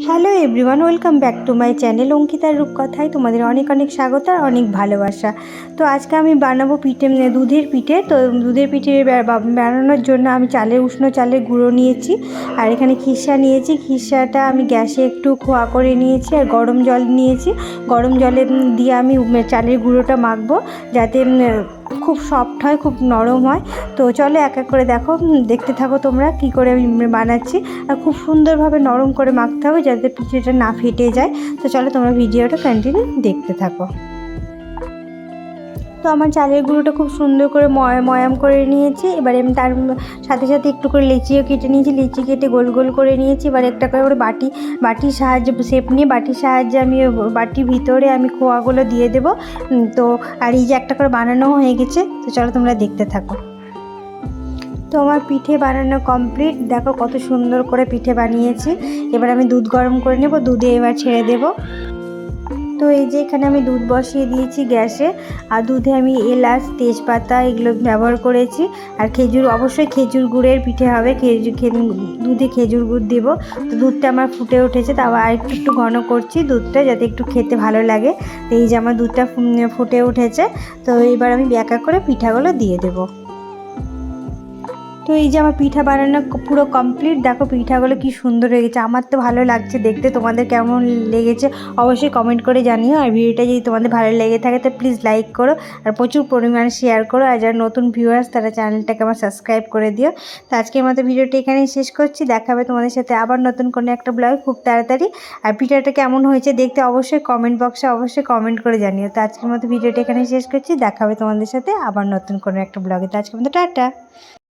Hello everyone, welcome back to my channel অঙ্কিতার রূপকথায় তোমাদের অনেক অনেক স্বাগত আর অনেক ভালোবাসা। তো আজকে আমি বানাবো পিঠে, দুধের পিঠে। তো দুধের পিঠে বানানোর জন্য আমি উষ্ণ চালের গুঁড়ো নিয়েছি, আর এখানে খিসা নিয়েছি। খিসাটা আমি গ্যাসে একটু খোয়া করে নিয়েছি, আর গরম জল নিয়েছি। গরম জলে দিয়ে আমি চালের গুঁড়োটা মাখবো, যাতে খুব সফট হয়, খুব নরম হয়। তো চলো এক এক করে দেখতে থাকো তোমরা কি করে আমি বানাচ্ছি। আর খুব সুন্দরভাবে নরম করে মাখতে হবে, যাতে পিঠেটা না ফেটে যায়। তো চলো তোমরা ভিডিওটা কন্টিনিউ দেখতে থাকো। তো আমার চালের গুঁড়োটা খুব সুন্দর করে ময়াম করে নিয়েছি। এবারে আমি তার সাথে সাথে একটু করে লিচিও কেটে নিয়েছি, লিচি কেটে গোল গোল করে নিয়েছি। এবার একটা করে বাটির সাহায্যে শেপ নিয়ে বাটির সাহায্যে আমি বাটির ভিতরে আমি খোয়াগুলো দিয়ে দেবো। তো আর এই যে একটা করে বানানো হয়ে গেছে। তো চলো তোমরা দেখতে থাকো। তো আমার পিঠে বানানো কমপ্লিট। দেখো কত সুন্দর করে পিঠে বানিয়েছি। এবার আমি দুধ গরম করে নেব, দুধে এবার ছেড়ে দেব। তো এই যে এখানে আমি দুধ বসিয়ে দিয়েছি গ্যাসে, আর দুধে আমি এলাচ, তেজপাতা এগুলো ব্যবহার করেছি। আর অবশ্যই খেজুর গুড়ের পিঠে হবে, দুধে খেজুর গুড় দেবো। তো দুধটা আমার ফুটে উঠেছে, তাও আর একটু ঘন করছি দুধটা, যাতে একটু খেতে ভালো লাগে। তো এই যে আমার দুধটা ফুটে উঠেছে। তো এবার আমি এক এক করে পিঠাগুলো দিয়ে দেবো। তো এই যে আমার পিঠা বানানো পুরো কমপ্লিট। দেখো পিঠাগুলো কি সুন্দর হয়ে গেছে, আমার তো ভালো লাগছে দেখতে। তোমাদের কেমন লেগেছে অবশ্যই কমেন্ট করে জানিও। আর ভিডিওটা যদি তোমাদের ভালো লেগে থাকে তো প্লিজ লাইক করো, আর প্রচুর পরিমাণে শেয়ার করো। আর যারা নতুন ভিউয়ার্স তারা চ্যানেলটাকে আমার সাবস্ক্রাইব করে দিও। তো আজকের মতো ভিডিওটা এখানেই শেষ করছি। দেখা হবে তোমাদের সাথে আবার নতুন কোনো একটা ব্লগ খুব তাড়াতাড়ি। আর পিঠাটা কেমন হয়েছে দেখতে অবশ্যই কমেন্ট বক্সে অবশ্যই কমেন্ট করে জানিও। তো আজকের মতো ভিডিওটা এখানেই শেষ করছি। দেখা হবে তোমাদের সাথে আবার নতুন কোনো একটা ব্লগে। তো আজকের মতো টাটা।